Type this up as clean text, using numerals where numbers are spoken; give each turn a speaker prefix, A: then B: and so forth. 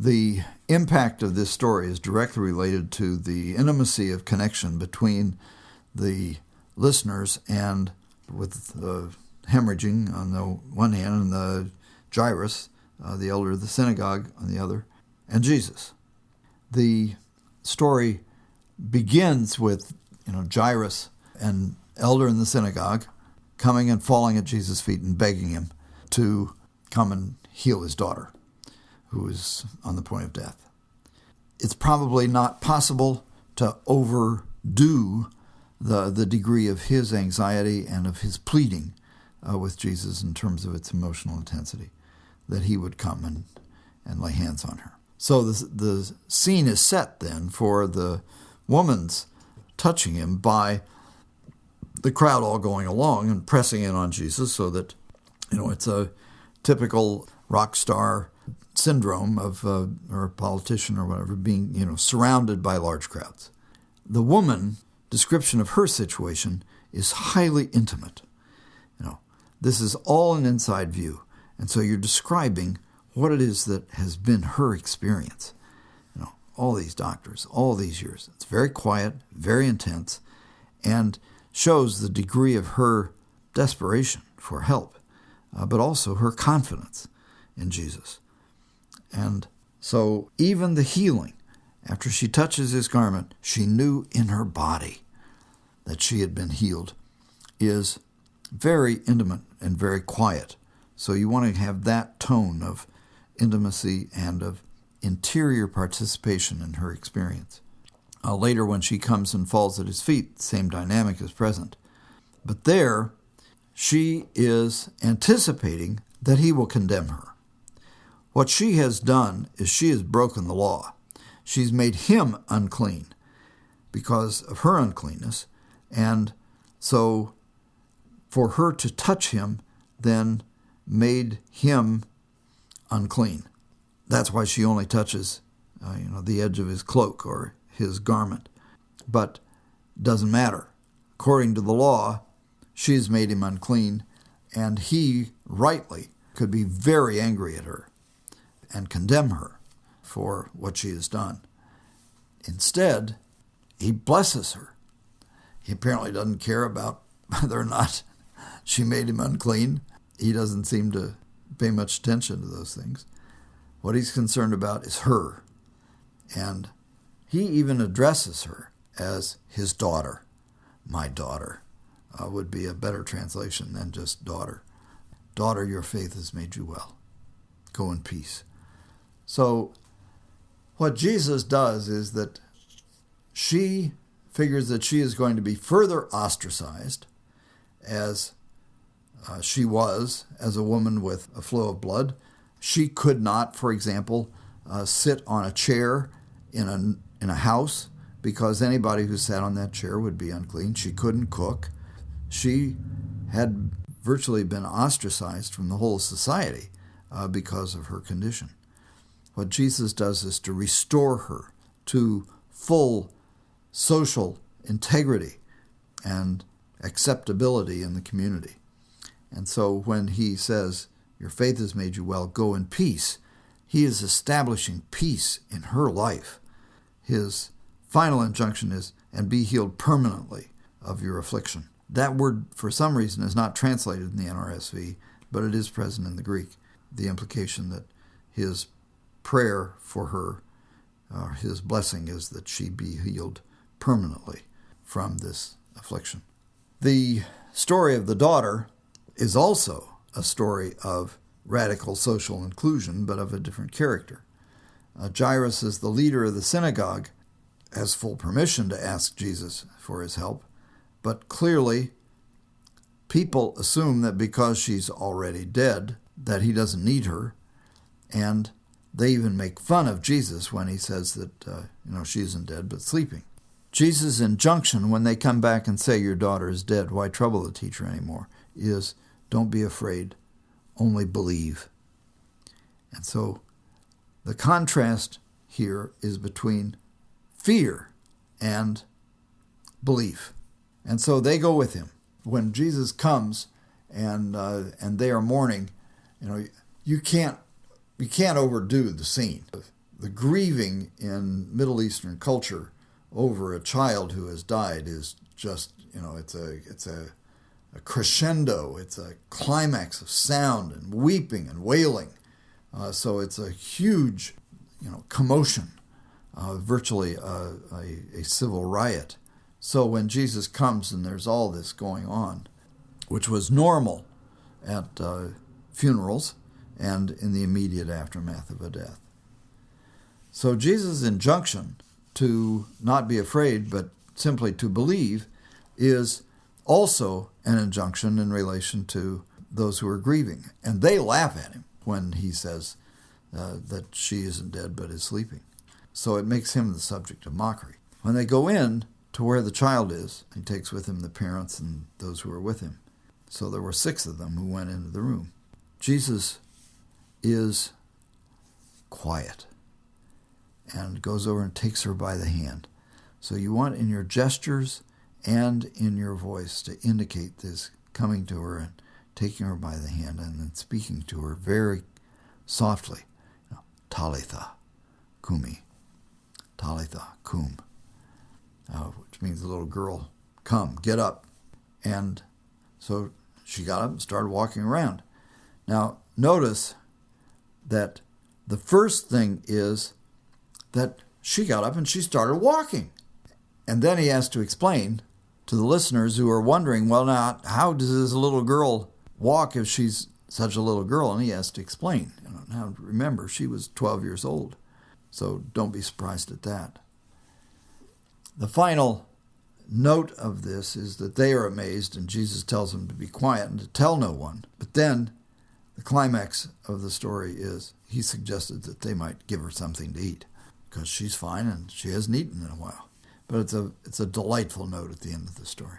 A: The impact of this story is directly related to the intimacy of connection between the listeners and with the hemorrhaging on the one hand and the Jairus, the elder of the synagogue, on the other, and Jesus. The story begins with Jairus, an elder in the synagogue, coming and falling at Jesus' feet and begging him to come and heal his daughter, who is on the point of death. It's probably not possible to overdo the degree of his anxiety and of his pleading with Jesus in terms of its emotional intensity, that he would come and lay hands on her. So the scene is set then for the woman's touching him by the crowd all going along and pressing in on Jesus, so that, it's a typical rock star syndrome of, or a politician or whatever, being, surrounded by large crowds. The woman description of her situation is highly intimate. This is all an inside view. And so you're describing what it is that has been her experience. All these doctors, all these years. It's very quiet, very intense, and shows the degree of her desperation for help, but also her confidence in Jesus. And so even the healing, after she touches his garment, she knew in her body that she had been healed, is very intimate and very quiet. So you want to have that tone of intimacy and of interior participation in her experience. Later, when she comes and falls at his feet, the same dynamic is present. But there, she is anticipating that he will condemn her. What she has done is she has broken the law. She's made him unclean because of her uncleanness, and so for her to touch him then made him unclean. That's why she only touches the edge of his cloak or his garment. But doesn't matter. According to the law, she has made him unclean, and he rightly could be very angry at her and condemn her for what she has done. Instead, he blesses her. He apparently doesn't care about whether or not she made him unclean. He doesn't seem to pay much attention to those things. What he's concerned about is her. And he even addresses her as his daughter. My daughter would be a better translation than just daughter. Daughter, your faith has made you well. Go in peace. So what Jesus does is that she figures that she is going to be further ostracized as she was as a woman with a flow of blood. She could not, for example, sit on a chair in a house because anybody who sat on that chair would be unclean. She couldn't cook. She had virtually been ostracized from the whole society because of her condition. What Jesus does is to restore her to full social integrity and acceptability in the community. And so when he says, your faith has made you well, go in peace, he is establishing peace in her life. His final injunction is, and be healed permanently of your affliction. That word, for some reason, is not translated in the NRSV, but it is present in the Greek. The implication that his prayer for her, his blessing, is that she be healed permanently from this affliction. The story of the daughter is also a story of radical social inclusion, but of a different character. Jairus, is the leader of the synagogue, has full permission to ask Jesus for his help, but clearly people assume that because she's already dead, that he doesn't need her, and they even make fun of Jesus when he says that, she isn't dead but sleeping. Jesus' injunction when they come back and say, your daughter is dead, why trouble the teacher anymore, is don't be afraid, only believe. And so the contrast here is between fear and belief. And so they go with him. When Jesus comes and they are mourning, you can't overdo the scene. the grieving in Middle Eastern culture over a child who has died is just, it's a crescendo. It's a climax of sound and weeping and wailing. So it's a huge, commotion, virtually a civil riot. So when Jesus comes and there's all this going on, which was normal at funerals and in the immediate aftermath of a death. So Jesus' injunction to not be afraid, but simply to believe, is also an injunction in relation to those who are grieving. And they laugh at him when he says that she isn't dead but is sleeping. So it makes him the subject of mockery. When they go in to where the child is, he takes with him the parents and those who are with him. So there were 6 of them who went into the room. Jesus is quiet and goes over and takes her by the hand. So you want in your gestures and in your voice to indicate this coming to her and taking her by the hand and then speaking to her very softly. Talitha kumi. Talitha kum. Which means the little girl, come, get up. And so she got up and started walking around. Now, notice that the first thing is that she got up and she started walking. And then he has to explain to the listeners who are wondering, well, now, how does this little girl walk if she's such a little girl? And he has to explain. Now, remember, she was 12 years old. So don't be surprised at that. The final note of this is that they are amazed, and Jesus tells them to be quiet and to tell no one. But then the climax of the story is he suggested that they might give her something to eat because she's fine and she hasn't eaten in a while. But it's a delightful note at the end of the story.